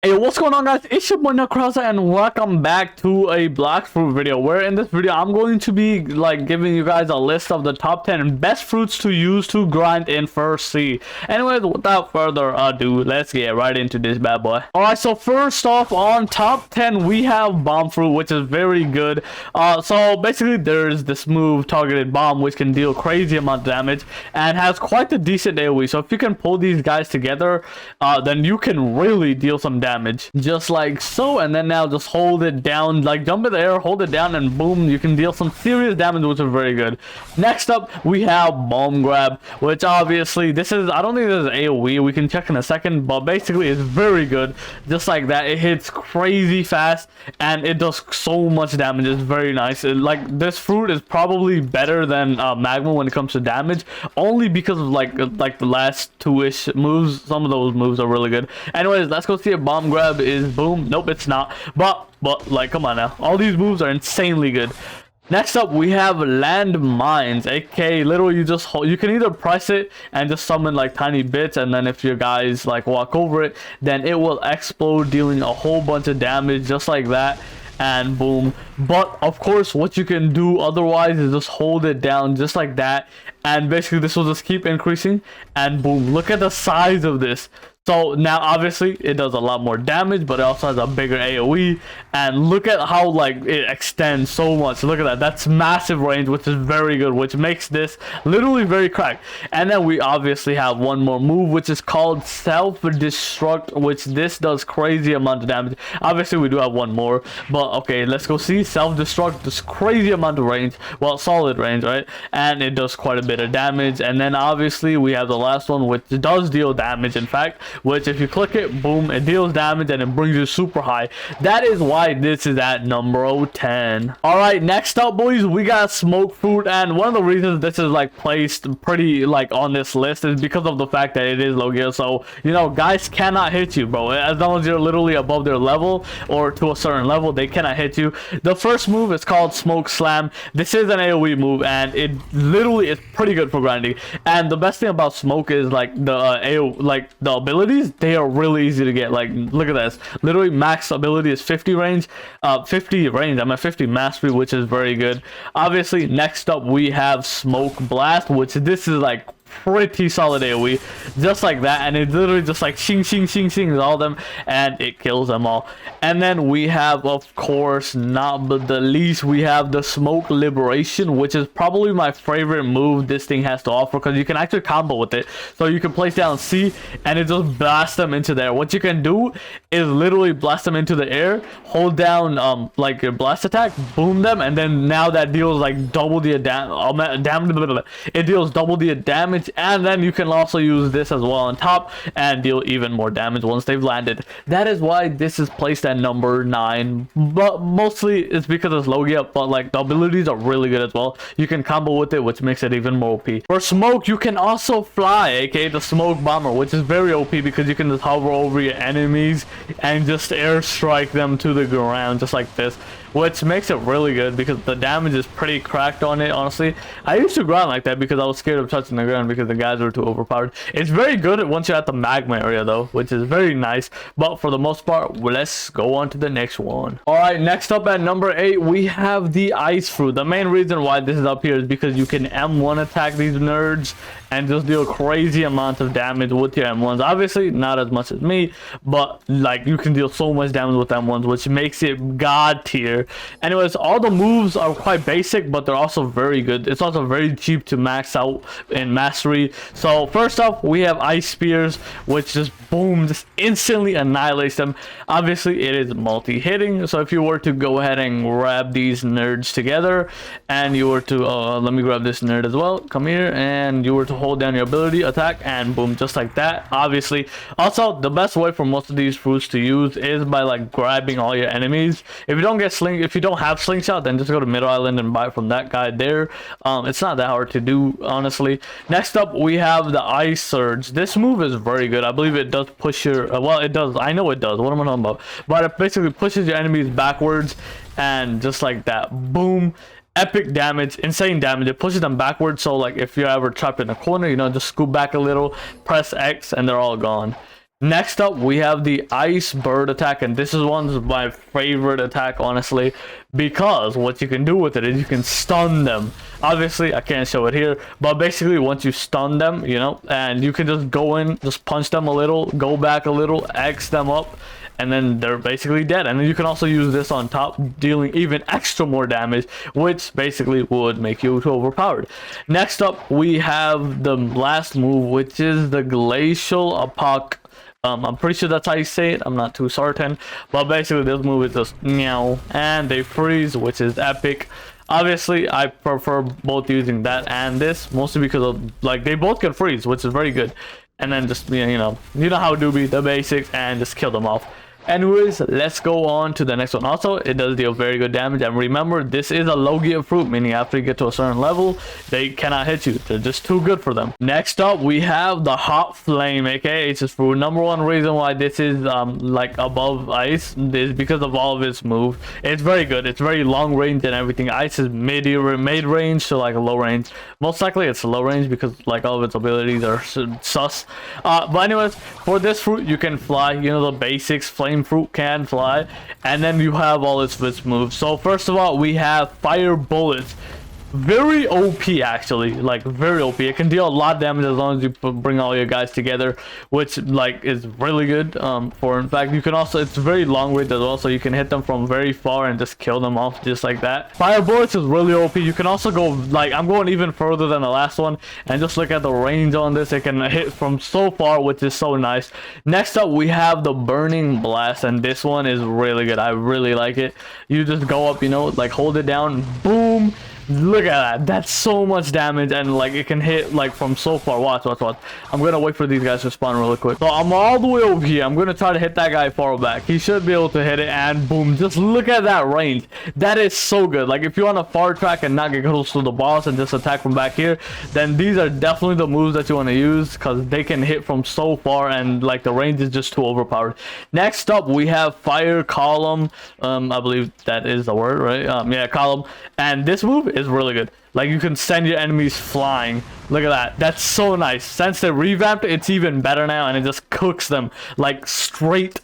Hey, what's going on, guys? It's your boy Crosser, and welcome back to a Black Fruit video, where in this video I'm going to be like giving you guys a list of the top 10 best fruits to use to grind in first C. Anyways, without further ado, let's get right into this bad boy. Alright, so first off, on top 10 we have bomb fruit, which is very good. So basically there's this move, targeted bomb, which can deal crazy amount of damage and has quite a decent AoE. So if you can pull these guys together, then you can really deal some damage, just like so. And then now just hold it down, like jump in the air, hold it down, and boom, you can deal some serious damage, which is very good. Next up we have bomb grab, which obviously this is, I don't think this is AoE, we can check in a second, but basically it's very good. Just like that, it hits crazy fast and it does so much damage. It's very nice. Like, this fruit is probably better than Magma when it comes to damage, only because of like the last two-ish moves. Some of those moves are really good. Anyways, let's go see if bomb grab is boom. Nope, it's not. But like, come on now, all these moves are insanely good. Next up we have land mines, aka literally you just hold, you can either press it and just summon like tiny bits, and then if your guys like walk over it, then it will explode, dealing a whole bunch of damage just like that, and boom. But of course what you can do otherwise is just hold it down just like that, and basically this will just keep increasing, and boom, look at the size of this. So now obviously it does a lot more damage, but it also has a bigger AoE, and look at how like it extends so much. Look at that, that's massive range, which is very good, which makes this literally very cracked. And then we obviously have one more move, which is called self-destruct, which this does crazy amount of damage. Obviously we do have one more, but okay, let's go see. Self-destruct does crazy amount of range, well, solid range, right? And it does quite a bit of damage. And then obviously we have the last one, which does deal damage, in fact, which if you click it, boom, it deals damage and it brings you super high. That is why this is at number 10. All right, next up, boys, we got smoke fruit. And one of the reasons this is like placed pretty like on this list is because of the fact that it is low gear. So you know, guys cannot hit you, bro. As long as you're literally above their level or to a certain level, they cannot hit you. The first move is called smoke slam. This is an AoE move, and it literally is pretty good for grinding. And the best thing about smoke is like the abilities, they are really easy to get. Like, look at this, literally max ability is 50 range, 50 range, I'm at 50 mastery, which is very good. Obviously next up we have smoke blast, which this is like pretty solid AoE, just like that, and it literally just like shing shing shing shing all them, and it kills them all. And then we have, of course, not but the least, we have the smoke liberation, which is probably my favorite move this thing has to offer, because you can actually combo with it. So you can place down C and it just blasts them into there. What you can do is literally blast them into the air, hold down like your blast attack, boom them, and then now that deals like double the damage. It deals double the damage, and then you can also use this as well on top and deal even more damage once they've landed. That is why this is placed at number 9, but mostly it's because it's low gear, but like the abilities are really good as well. You can combo with it, which makes it even more OP. For smoke, you can also fly, aka the smoke bomber, which is very OP because you can just hover over your enemies and just airstrike them to the ground just like this, which makes it really good because the damage is pretty cracked on it. Honestly, I used to grind like that because I was scared of touching the ground because the guys were too overpowered. It's very good once you're at the magma area though, which is very nice, but for the most part, let's go on to the next one. All right, next up at number 8 we have the ice fruit. The main reason why this is up here is because you can M1 attack these nerds and just deal crazy amount of damage with your M1s. Obviously not as much as me, but like you can deal so much damage with M1s, which makes it god tier. Anyways, all the moves are quite basic, but they're also very good. It's also very cheap to max out in mastery. So first off, we have ice spears, which just boom, just instantly annihilates them. Obviously it is multi-hitting, so if you were to go ahead and grab these nerds together, and you were to let me grab this nerd as well, come here, and you were to hold down your ability attack, and boom, just like that. Obviously also the best way for most of these fruits to use is by like grabbing all your enemies. If you don't have slingshot, then just go to middle island and buy it from that guy there. It's not that hard to do, honestly. Next up we have the ice surge. This move is very good. I believe it does push your well, it does, I know it does, what am I talking about, but it basically pushes your enemies backwards, and just like that, boom, epic damage, insane damage. It pushes them backwards, so like if you're ever trapped in a corner, you know, just scoot back a little, press X, and they're all gone. Next up, we have the Ice Bird attack, and this is one of my favorite attack, honestly, because what you can do with it is you can stun them. Obviously, I can't show it here, but basically, once you stun them, you know, and you can just go in, just punch them a little, go back a little, X them up, and then they're basically dead. And then you can also use this on top, dealing even extra more damage, which basically would make you too overpowered. Next up, we have the last move, which is the Glacial Apoc. I'm pretty sure that's how you say it. I'm not too certain, but basically this move is just meow, and they freeze, which is epic. Obviously, I prefer both using that and this, mostly because of, like, they both can freeze, which is very good. And then just, you know how it do be, the basics, and just kill them off. Anyways, let's go on to the next one. Also, it does deal very good damage, and remember, this is a low gear fruit, meaning after you get to a certain level, they cannot hit you. They're just too good for them. Next up, we have the Hot Flame, aka Ace's fruit. Number one reason why this is like above ice is because of all of its moves. It's very good. It's very long range and everything. Ice is mid range to like a low range. Most likely it's low range because like all of its abilities are sus. But anyways, for this fruit you can fly. You know, the basics. Flame fruit can fly, and then you have all its moves. So first of all, we have Fire Bullets. Very OP, actually, like very OP. It can deal a lot of damage as long as you bring all your guys together, which like is really good. For in fact, you can also, it's very long range as well, so you can hit them from very far and just kill them off just like that. Fire Bullets is really OP. You can also go, like, I'm going even further than the last one, and just look at the range on this. It can hit from so far, which is so nice. Next up, we have the Burning Blast, and this one is really good. I really like it. You just go up, you know, like hold it down, boom. Look at that. That's so much damage, and like it can hit like from so far. Watch. I'm gonna wait for these guys to spawn really quick. So I'm all the way over here. I'm gonna try to hit that guy far back. He should be able to hit it, and boom. Just look at that range. That is so good. Like if you're on a far track and not get close to the boss and just attack from back here, then these are definitely the moves that you want to use, because they can hit from so far, and like the range is just too overpowered. Next up, we have Fire Column. I believe that is the word, right? Yeah, column. And this move is really good. Like you can send your enemies flying. Look at that. That's so nice. Since they revamped it, it's even better now, and it just cooks them like straight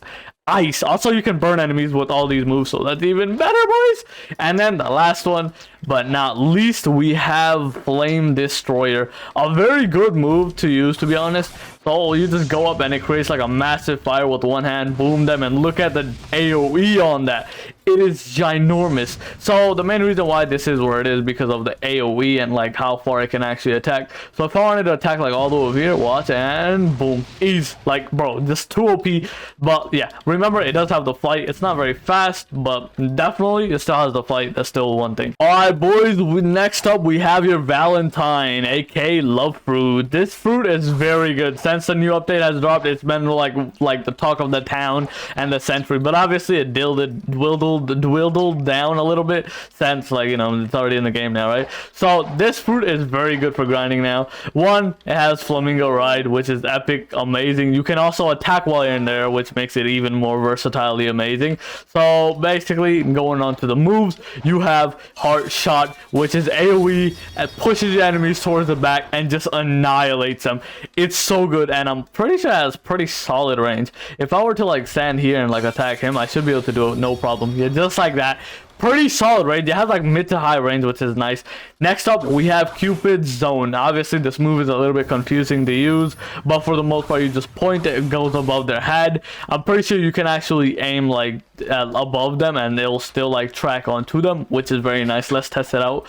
ice. Also, you can burn enemies with all these moves, so that's even better, boys. And then the last one, but not least, we have Flame Destroyer. A very good move to use, to be honest. So you just go up and it creates like a massive fire with one hand, boom them, and look at the AoE on that. It is ginormous. So the main reason why this is where it is because of the AoE and like how far it can actually attack. So if I wanted to attack like all the way over here, watch, and boom, ease. Like, bro, just too OP. But yeah, remember, it does have the flight. It's not very fast, but definitely it still has the flight. That's still one thing. All right, boys, next up we have your Valentine, aka Love Fruit. This fruit is very good. Since the new update has dropped, it's been like the talk of the town and the century, but obviously it dwindled down a little bit since, like, you know, it's already in the game now, right? So this fruit is very good for grinding now. One, it has Flamingo Ride, which is epic, amazing. You can also attack while you're in there, which makes it even more versatilely amazing. So basically, going on to the moves, you have Heart Shot, which is AoE and pushes your enemies towards the back and just annihilates them. It's so good, and I'm pretty sure it has pretty solid range. If I were to like stand here and like attack him, I should be able to do it no problem. Yeah, just like that. Pretty solid range. It has like mid to high range, which is nice. Next up, we have Cupid's Zone. Obviously, this move is a little bit confusing to use, but for the most part, you just point it, it goes above their head. I'm pretty sure you can actually aim like above them, and it will still like track onto them, which is very nice. Let's test it out.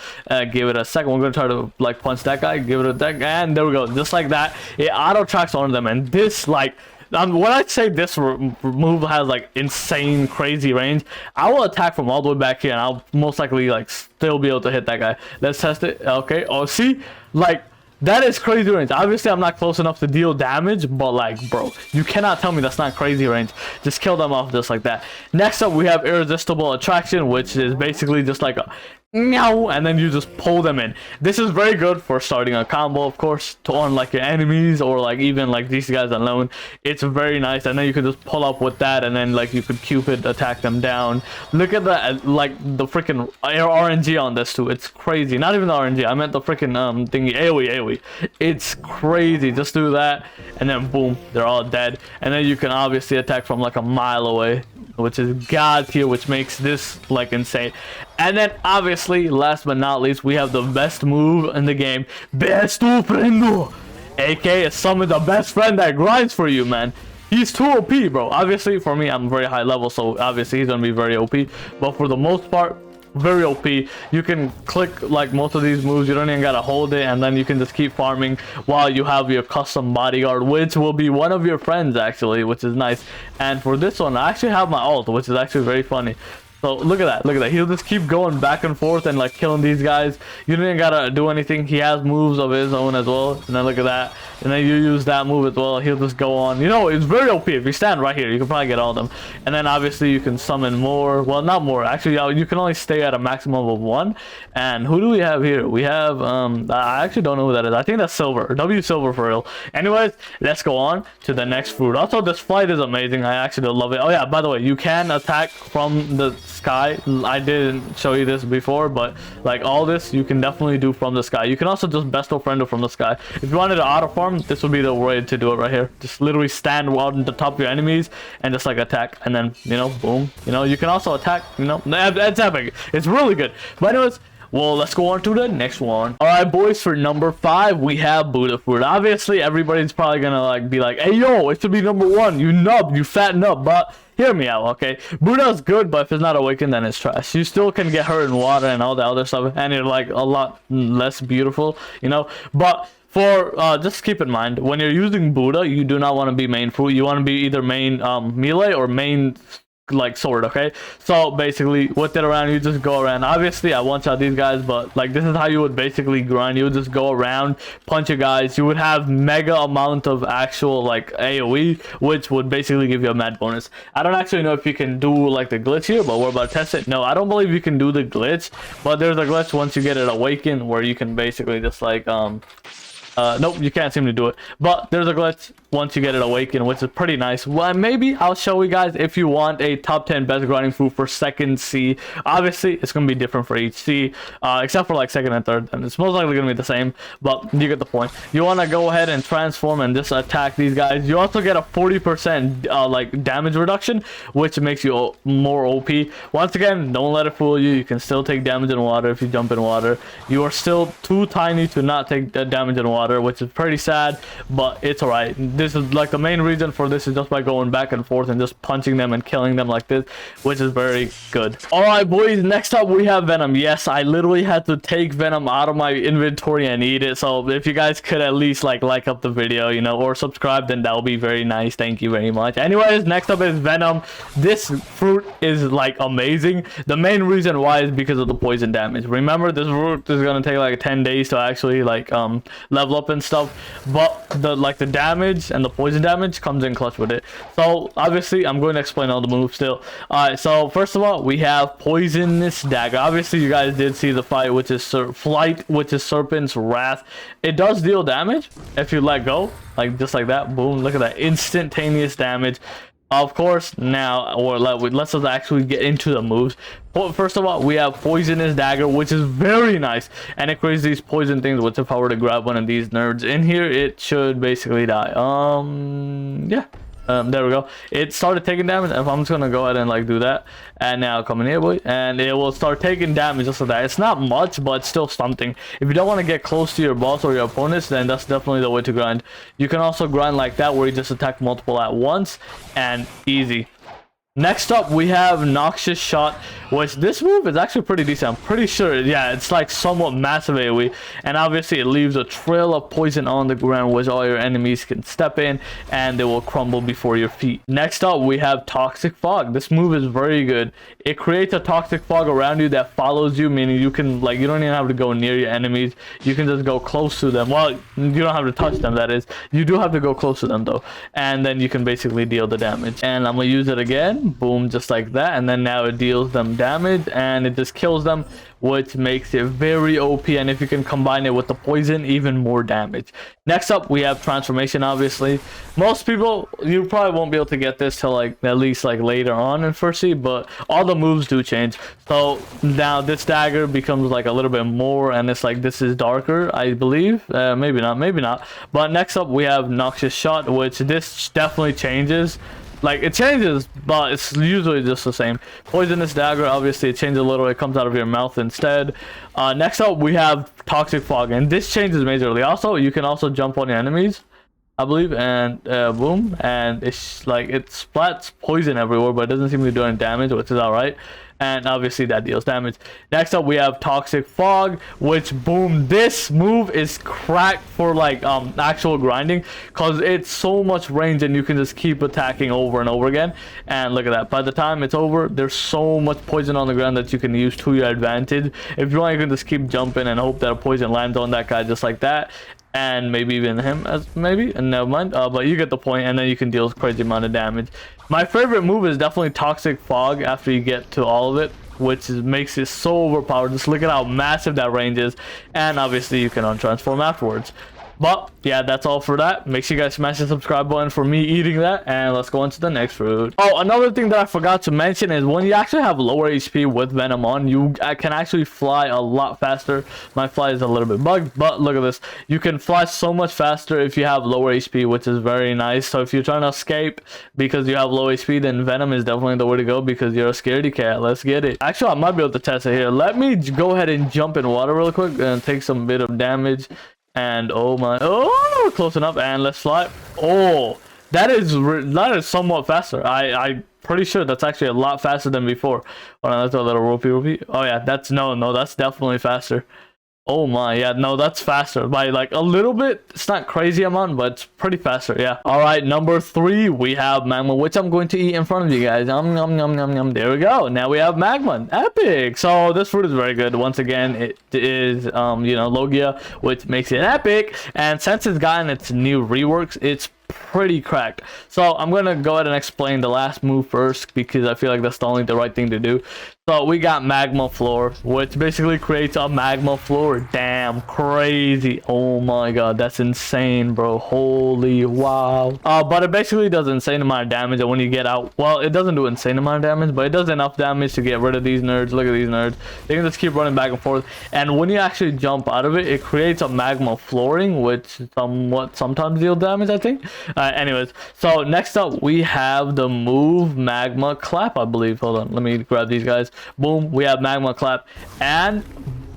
Give it a second. We're gonna try to like punch that guy. Give it a deck, and there we go. Just like that, it auto tracks on them, and this like. When I say this move has like insane crazy range, I will attack from all the way back here, and I'll most likely like still be able to hit that guy. Let's test it. Okay. Oh, see, like that is crazy range. Obviously, I'm not close enough to deal damage, but like, bro, you cannot tell me that's not crazy range. Just kill them off just like that. Next up, we have Irresistible Attraction, which is basically just like a meow, and then you just pull them in. This is very good for starting a combo, of course, to on like your enemies or like even like these guys alone. It's very nice, and then you can just pull up with that, and then like you could Cupid attack them down. Look at the like the freaking RNG on this too. It's crazy. Not even the RNG, I meant the freaking thingy, AoE. It's crazy. Just do that, and then boom, they're all dead. And then you can obviously attack from like a mile away, which is god tier, which makes this like insane. And then obviously last but not least, we have the best move in the game, Besto Friendo, aka summon the best friend that grinds for you, man. He's too OP, bro. Obviously for me, I'm very high level, so obviously he's gonna be very OP, but for the most part, very OP. You can click like most of these moves, you don't even gotta hold it, and then you can just keep farming while you have your custom bodyguard, which will be one of your friends actually, which is nice. And for this one, I actually have my ult, which is actually very funny. So look at that, look at that. He'll just keep going back and forth and like killing these guys. You don't even gotta do anything. He has moves of his own as well. And then look at that. And then you use that move as well. He'll just go on. You know, it's very OP. If you stand right here, you can probably get all of them. And then obviously you can summon more. Well, not more. Actually, you can only stay at a maximum of 1. And who do we have here? We have, I actually don't know who that is. I think that's Silver. W Silver for real. Anyways, let's go on to the next fruit. Also, this fight is amazing. I actually love it. Oh yeah, by the way, you can attack from the sky. I didn't show you this before, but like all this you can definitely do from the sky. You can also just Besto Friendo from the sky. If you wanted to auto farm, this would be the way to do it right here. Just literally stand out on the top of your enemies and just like attack, and then you know, boom. You know, you can also attack, you know, it's epic. It's really good. But anyways, well, let's go on to the next one. All right, boys, for number 5, we have Buddha fruit. Obviously, everybody's probably gonna like be like, hey, yo, it should be number 1. You nub, you fat nub. But hear me out, okay? Buddha's good, but if it's not awakened, then it's trash. You still can get hurt in water and all the other stuff, and you're like a lot less beautiful, you know? But for just keep in mind, when you're using Buddha, you do not want to be main fruit. You want to be either main melee or main like sword, okay? So basically with it around, you just go around. Obviously I one shot these guys, but like this is how you would basically grind. You would just go around, punch your guys. You would have mega amount of actual like AoE, which would basically give you a mad bonus. I don't actually know if you can do like the glitch here, but we're about to test it. No, I don't believe you can do the glitch, but there's a glitch once you get it awakened where you can basically just like nope, you can't seem to do it, but there's a glitch once you get it awakened, which is pretty nice. Well, maybe I'll show you guys if you want a top 10 best grinding fruit for second C. Obviously it's gonna be different for each C, except for like second and third, and it's most likely gonna be the same, but you get the point. You want to go ahead and transform and just attack these guys. You also get a 40% like damage reduction, which makes you more OP. Once again, don't let it fool you. You can still take damage in water if you jump in water. You are still too tiny to not take the damage in water, which is pretty sad, but it's alright. This is like the main reason for this is just by going back and forth and just punching them and killing them like this, which is very good. Alright, boys, next up we have Venom. Yes, I literally had to take Venom out of my inventory and eat it, so if you guys could at least like up the video, you know, or subscribe, then that would be very nice. Thank you very much. Anyways, next up is Venom. This fruit is like amazing. The main reason why is because of the poison damage. Remember, this fruit is gonna take like 10 days to actually like level up and stuff, but the damage and the poison damage comes in clutch with it. So obviously I'm going to explain all the moves still. Alright, so first of all, we have Poisonous Dagger. Obviously you guys did see the fight, which is Flight, which is Serpent's Wrath. It does deal damage if you let go, like just like that. Boom, look at that instantaneous damage. Of course, now, or let's just actually get into the moves. First of all, we have Poisonous Dagger, which is very nice, and it creates these poison things, which if I were to grab one of these nerds in here, it should basically die. Yeah. There we go. It started taking damage, and I'm just gonna go ahead and like do that, and now come in here, boy, and it will start taking damage just like that. It's not much, but it's still something. If you don't want to get close to your boss or your opponents, then that's definitely the way to grind. You can also grind like that, where you just attack multiple at once, and easy. Next up, we have Noxious Shot, which this move is actually pretty decent. I'm pretty sure, yeah, it's like somewhat massive AoE, and obviously it leaves a trail of poison on the ground, which all your enemies can step in, and they will crumble before your feet. Next up, we have Toxic Fog. This move is very good. It creates a toxic fog around you that follows you, meaning you can, like, you don't even have to go near your enemies. You can just go close to them. Well, you don't have to touch them, that is. You do have to go close to them, though, and then you can basically deal the damage. And I'm gonna use it again. them, boom, just like that, and then now it deals them damage and it just kills them, which makes it very OP. And if you can combine it with the poison, even more damage. Next up, we have transformation. Obviously, most people, you probably won't be able to get this till like at least like later on in first seed, but all the moves do change. So now this dagger becomes like a little bit more, and it's like this is darker, I believe. Maybe not. But next up, we have noxious shot, which this definitely changes. Like, it changes, but it's usually just the same. Poisonous dagger, obviously it changes a little. It comes out of your mouth instead. Next up, we have toxic fog, and this changes majorly. Also, you can also jump on your enemies, I believe, and boom, and it's like it splats poison everywhere, but it doesn't seem to do any damage, which is all right. And obviously that deals damage. Next up, we have toxic fog, which boom, this move is cracked for like actual grinding, because it's so much range and you can just keep attacking over and over again. And look at that, by the time it's over, there's so much poison on the ground that you can use to your advantage. If you want, you can just keep jumping and hope that a poison lands on that guy just like that, and maybe even him as maybe, and never mind, but you get the point. And then you can deal a crazy amount of damage. My favorite move is definitely toxic fog after you get to all of it, which makes it so overpowered. Just look at how massive that range is, and obviously you can untransform afterwards. But yeah, that's all for that. Make sure you guys smash the subscribe button for me eating that, and let's go on to the next fruit. Oh, another thing that I forgot to mention is when you actually have lower HP with Venom on, you can actually fly a lot faster. My fly is a little bit bugged, but look at this. You can fly so much faster if you have lower HP, which is very nice. So if you're trying to escape because you have low HP, then Venom is definitely the way to go because you're a scaredy cat. Let's get it. Actually, I might be able to test it here. Let me go ahead and jump in water real quick and take some bit of damage. And oh my, oh, close enough, and let's fly. Oh, that is somewhat faster. I'm pretty sure that's actually a lot faster than before. Hold on, let's do a little ropey. Oh yeah, that's no, that's definitely faster. Oh my, yeah, no, that's faster by like a little bit. It's not crazy amount, but it's pretty faster. Yeah. All right, number 3, we have Magma, which I'm going to eat in front of you guys. Nom nom nom nom nom. There we go. Now we have Magma, epic. So this fruit is very good. Once again, it is Logia, which makes it epic. And since it's gotten its new reworks, it's pretty cracked. So I'm gonna go ahead and explain the last move first, because I feel like that's the only right thing to do. So we got Magma Floor, which basically creates a magma floor. Damn crazy. Oh my god, that's insane, bro. Holy wow. But it basically does insane amount of damage, and when you get out, well, it doesn't do insane amount of damage, but it does enough damage to get rid of these nerds. Look at these nerds. They can just keep running back and forth, and when you actually jump out of it, it creates a magma flooring, which sometimes deals damage, I think. Anyways, so next up we have the move Magma Clap, I believe. Hold on, let me grab these guys. Boom, we have Magma Clap, and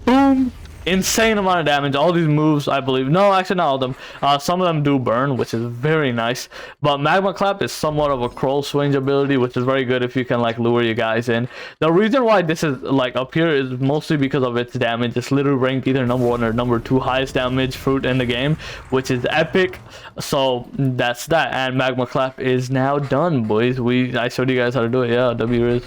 boom, insane amount of damage. All these moves, I believe, no, actually not all of them, some of them do burn, which is very nice. But Magma Clap is somewhat of a crow swing ability, which is very good if you can like lure your guys in. The reason why this is like up here is mostly because of its damage. It's literally ranked either number 1 or number 2 highest damage fruit in the game, which is epic. So that's that, and Magma Clap is now done, boys. I showed you guys how to do it. Yeah, W is.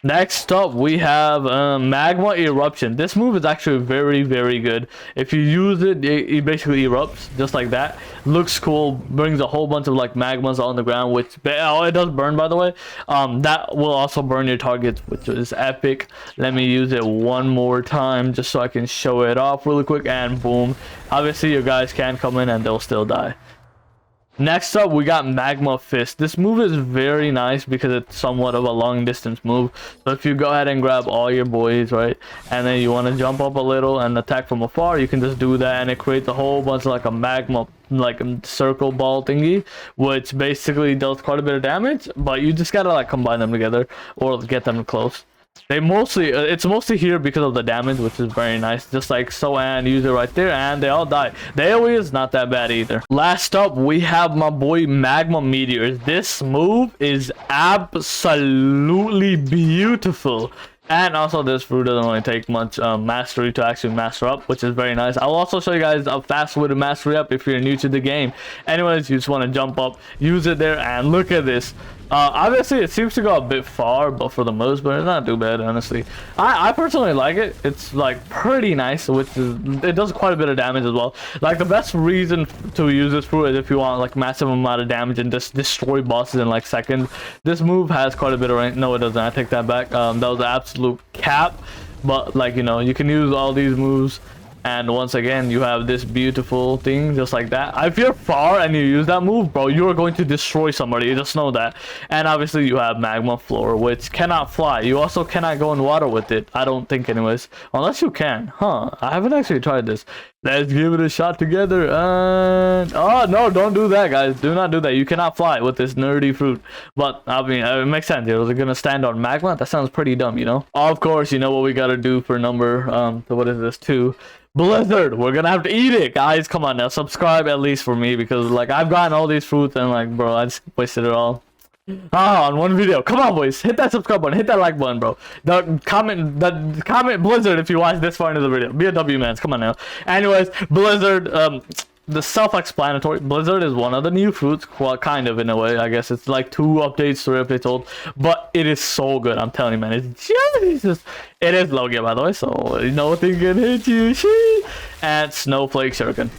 Next up, we have Magma Eruption. This move is actually very, very good. If you use it, it basically erupts just like that. Looks cool. Brings a whole bunch of like magmas on the ground, which it does burn, by the way. That will also burn your targets, which is epic. Let me use it one more time just so I can show it off really quick, and boom. Obviously, your guys can come in and they'll still die. Next up, we got Magma Fist. This move is very nice because it's somewhat of a long distance move. So if you go ahead and grab all your boys, right, and then you want to jump up a little and attack from afar, you can just do that, and it creates a whole bunch of like a magma, like a circle ball thingy, which basically does quite a bit of damage. But you just gotta like combine them together or get them close. They mostly it's mostly here because of the damage, which is very nice, just like so, and use it right there, and they all die. The AoE is not that bad either. Last up, we have my boy Magma Meteors. This move is absolutely beautiful. And also, this fruit doesn't really take much mastery to actually master up, which is very nice. I'll also show you guys a fast way to mastery up if you're new to the game. Anyways, you just want to jump up, use it there, and look at this. Obviously it seems to go a bit far, but for the most part, it's not too bad, honestly. I personally like it. It's like pretty nice, which is, it does quite a bit of damage as well. Like the best reason to use this fruit is if you want like massive amount of damage and just destroy bosses in like seconds. This move has quite a bit of range. No, it doesn't. I take that back. That was an absolute cap. But like, you know, you can use all these moves. And once again, you have this beautiful thing just like that. If you're far and you use that move, bro, you are going to destroy somebody. You just know that. And obviously you have Magma Floor, which cannot fly. You also cannot go in water with it. I don't think anyways. Unless you can. Huh. I haven't actually tried this. Let's give it a shot together. Oh, no, don't do that, guys. Do not do that. You cannot fly with this nerdy fruit. But, I mean, it makes sense. It was going to stand on Magma. That sounds pretty dumb, you know? Of course, you know what we got to do for number, so what is this, 2? Blizzard. We're gonna have to eat it, guys. Come on now, subscribe at least for me, because like I've gotten all these fruits and like, bro, I just wasted it all on one video. Come on, boys, hit that subscribe button, hit that like button, bro. The comment Blizzard if you watch this far into the video. Be a W, man. Come on now. Anyways, Blizzard, the self-explanatory. Blizzard is one of the new fruits, well, kind of in a way. I guess it's like 2 updates, 3 updates old, but it is so good. I'm telling you, man. It's just, it is low gear, by the way, so nothing can hit you. And Snowflake Shuriken.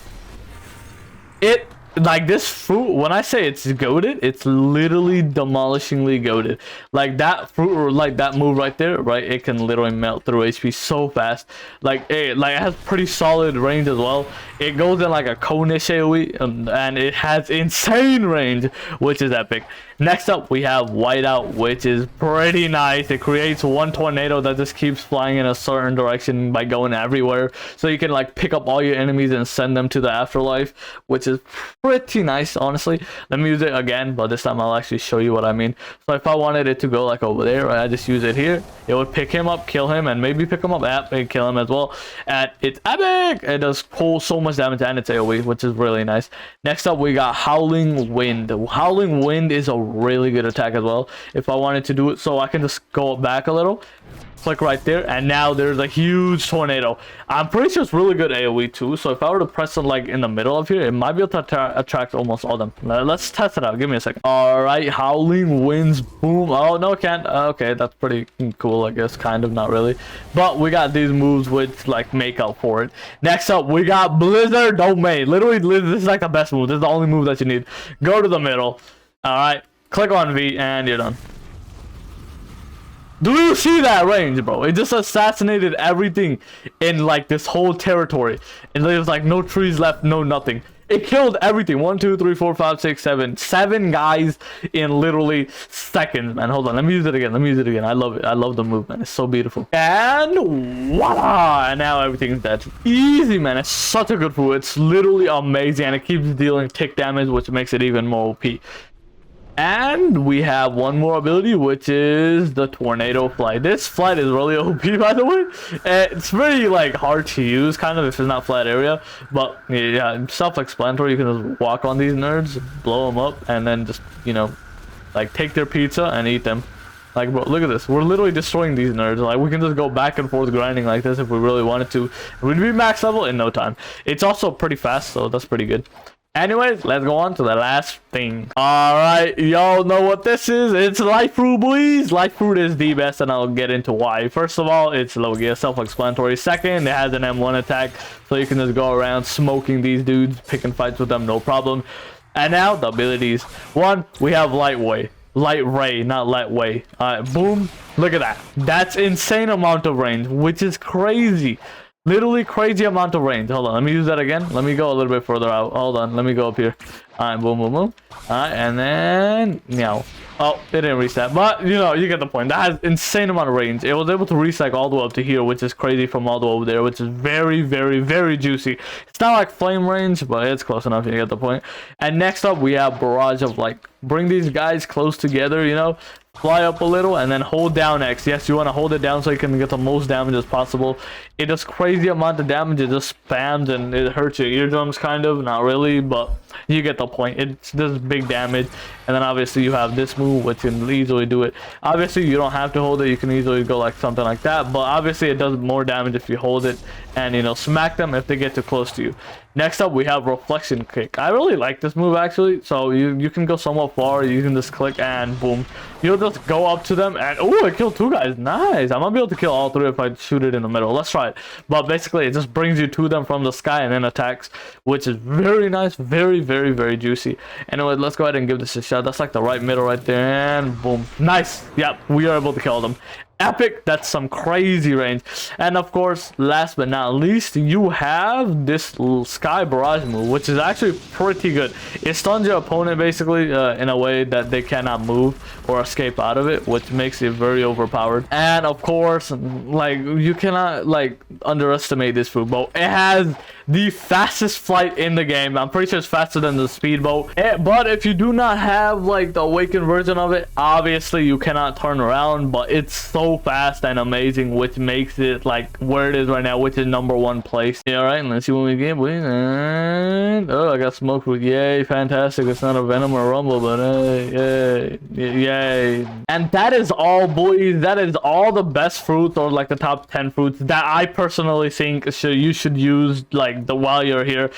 It, like, this fruit, when I say it's goated, it's literally demolishingly goated. Like that fruit, or like that move right there, right? It can literally melt through HP so fast. Like it has pretty solid range as well. It goes in like a cone-ish AoE, and it has insane range, which is epic. Next up, we have Whiteout, which is pretty nice. It creates one tornado that just keeps flying in a certain direction by going everywhere. So you can like pick up all your enemies and send them to the afterlife, which is pretty nice, honestly. Let me use it again, but this time I'll actually show you what I mean. So if I wanted it to go like over there, right, I just use it here. It would pick him up, kill him, and maybe pick him up and kill him as well. And it's epic! It does pull so much damage, and it's AoE, which is really nice. Next up, we got Howling Wind. Howling Wind is a really good attack as well. If I wanted to do it, so I can just go back a little, click right there, and now there's a huge tornado. I'm pretty sure it's really good AoE too, so if I were to press it like in the middle of here, it might be able to attract almost all of them. Let's test it out. Give me a second. All right, Howling Winds, boom. Oh no, it can't. Okay, that's pretty cool, I guess. Kind of, not really, but we got these moves which like make up for it. Next up, we got Blizzard Domain. Literally, this is like the best move. This is the only move that you need. Go to the middle. All right, click on V and you're done. Do you see that range, bro? It just assassinated everything in like this whole territory, and there's like no trees left, no nothing. It killed everything. 1 2 3 4 5 6 7 guys in literally seconds, man. Hold on, let me use it again. I love it. I love the move, man. It's so beautiful. And voila, and now everything's dead. Easy, man. It's such a good food. It's literally amazing, and it keeps dealing tick damage, which makes it even more OP. And we have one more ability, which is the Tornado Flight. This flight is really OP, by the way. It's very like hard to use, kind of, if it's not flat area. But yeah, self-explanatory. You can just walk on these nerds, blow them up, and then just, you know, like take their pizza and eat them. Like, bro, look at this. We're literally destroying these nerds. Like, we can just go back and forth grinding like this if we really wanted to. We'd be max level in no time. It's also pretty fast, so that's pretty good. Anyways, let's go on to the last thing. Alright, y'all know what this is. It's Life Fruit, boys. Life Fruit is the best, and I'll get into why. First of all, it's low gear, self-explanatory. Second, it has an M1 attack, so you can just go around smoking these dudes, picking fights with them, no problem. And now, the abilities. 1, we have Light Ray, not Light Way. Alright, boom. Look at that. That's insane amount of range, which is crazy. Literally crazy amount of range. Hold on, let me use that again. Let me go a little bit further out. Hold on, let me go up here. Alright, boom, boom, boom. Alright, and then meow. Oh, it didn't reset, but you know, you get the point. That has insane amount of range. It was able to recycle all the way up to here, which is crazy, from all the way over there, which is very, very, very juicy. It's not like flame range, but it's close enough. You get the point. And next up, we have Barrage of Light. Bring these guys close together, you know, fly up a little, and then hold down X. Yes, you want to hold it down so you can get the most damage as possible. It does crazy amount of damage. It just spams, and it hurts your eardrums, kind of. Not really, but you get the point. It does big damage. And then obviously you have this move, which can easily do it. Obviously you don't have to hold it. You can easily go like something like that, but obviously it does more damage if you hold it and, you know, smack them if they get too close to you. Next up, we have reflection kick. I really like this move actually. So you can go somewhat far. You can just click and boom. You'll just go up to them and oh, I killed 2 guys. Nice. I might be able to kill all 3 if I shoot it in the middle. Let's try it. But basically, it just brings you to them from the sky and then attacks, which is very nice, very, very, very juicy. Anyway, let's go ahead and give this a shot. That's like the right middle right there, and boom. Nice. Yep, we are able to kill them. Epic. That's some crazy range. And of course, last but not least, you have this little sky barrage move, which is actually pretty good. It stuns your opponent basically in a way that they cannot move or escape out of it, which makes it very overpowered. And of course, like, you cannot like underestimate this fruit boat. It has the fastest flight in the game. I'm pretty sure it's faster than the speedboat. But if you do not have like the awakened version of it, obviously you cannot turn around, but it's so fast and amazing, which makes it like where it is right now, which is #1 place. Yeah, all right, let's see what we get, boys. And oh, I got smoke fruit. Yay, fantastic. It's not a venom or rumble, but yay, yay. And that is all, boys. That is all the best fruits, or like the top 10 fruits that I personally think you should use like while you're here.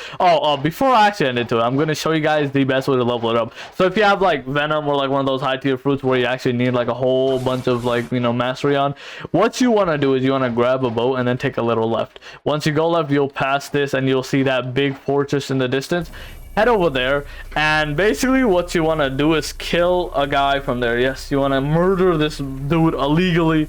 Before I actually end into it, I'm gonna show you guys the best way to level it up. So if you have like Venom or like one of those high tier fruits where you actually need like a whole bunch of like, you know, mastery on, what you want to do is you want to grab a boat and then take a little left. Once you go left, you'll pass this and you'll see that big fortress in the distance. Head over there, and basically what you want to do is kill a guy from there. Yes, you want to murder this dude illegally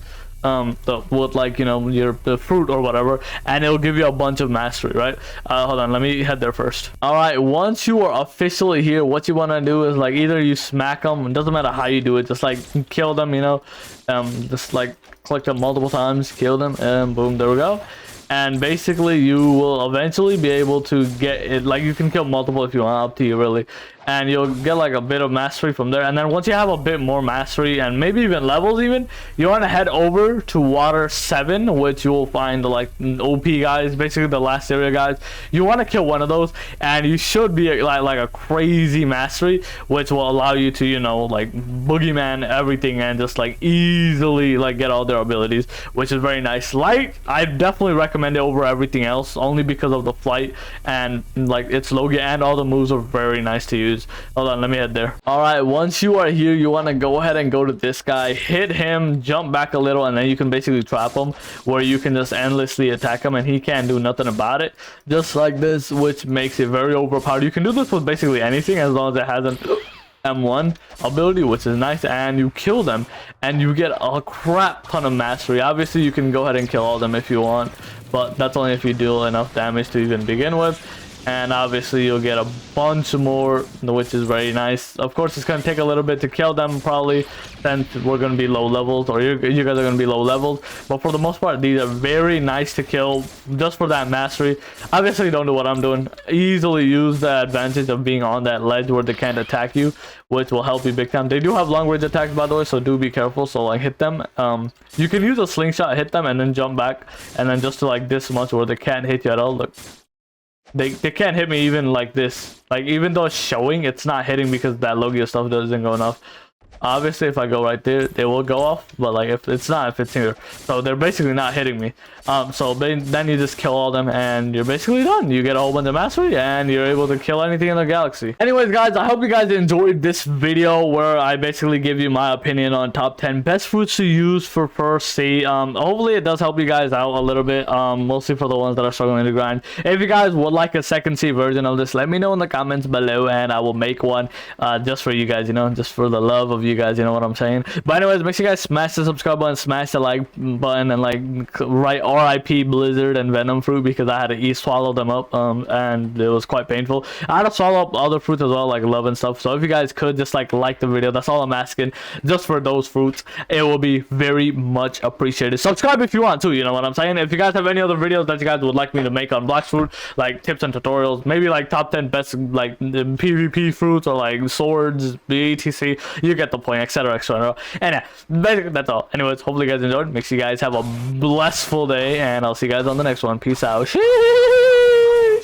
with like, you know, the fruit or whatever, and it'll give you a bunch of mastery, right? Hold on, let me head there first. All right, once you are officially here, what you want to do is like either you smack them, it doesn't matter how you do it, just like kill them, you know, just like click them multiple times, kill them, and boom, there we go. And basically you will eventually be able to get it, like you can kill multiple if you want, up to you really, and you'll get like a bit of mastery from there. And then once you have a bit more mastery and maybe even levels even, you want to head over to water 7, which you will find like OP guys, basically the last area guys. You want to kill one of those and you should be like a crazy mastery, which will allow you to, you know, like boogeyman everything and just like easily like get all their abilities, which is very nice. Light, I definitely recommend it over everything else, only because of the flight and like its logo, and all the moves are very nice to use. Hold on, let me head there. All right, once you are here, you want to go ahead and go to this guy, hit him, jump back a little, and then you can basically trap him where you can just endlessly attack him and he can't do nothing about it, just like this, which makes it very overpowered. You can do this with basically anything as long as it has an M1 ability, which is nice, and you kill them and you get a crap ton of mastery. Obviously you can go ahead and kill all of them if you want, but that's only if you deal enough damage to even begin with. And obviously you'll get a bunch more, which is very nice. Of course, it's going to take a little bit to kill them probably, since we're going to be low levels, or you guys are going to be low levels. But for the most part, these are very nice to kill just for that mastery. Obviously, don't do what I'm doing. Easily use the advantage of being on that ledge where they can't attack you, which will help you big time. They do have long range attacks, by the way, so do be careful. So like hit them. You can use a slingshot, hit them, and then jump back, and then just to like this much where they can't hit you at all. Look. They can't hit me even like this. Like, even though it's showing, it's not hitting because that Logia stuff doesn't go enough. Obviously, if I go right there, they will go off. But like, if it's here, so they're basically not hitting me. So then you just kill all them, and you're basically done. You get a whole bunch of mastery, and you're able to kill anything in the galaxy. Anyways, guys, I hope you guys enjoyed this video where I basically give you my opinion on top 10 best fruits to use for first sea. Hopefully, it does help you guys out a little bit. Mostly for the ones that are struggling to grind. If you guys would like a second sea version of this, let me know in the comments below, and I will make one just for you guys. You know, just for the love of you guys. You know what I'm saying? But anyways, make sure you guys smash the subscribe button, smash the like button, and like write RIP Blizzard and Venom fruit, because I had to swallow them up, and it was quite painful. I had to swallow up other fruits as well, like love and stuff. So if you guys could just like the video, that's all I'm asking, just for those fruits, it will be very much appreciated. Subscribe if you want to, you know what I'm saying? If you guys have any other videos that you guys would like me to make on black fruit, like tips and tutorials, maybe like top 10 best like PvP fruits, or like swords, etc, you get the point, etc, etc. And yeah, basically that's all. Anyways, hopefully you guys enjoyed. Make sure you guys have a blissful day, and I'll see you guys on the next one. Peace out.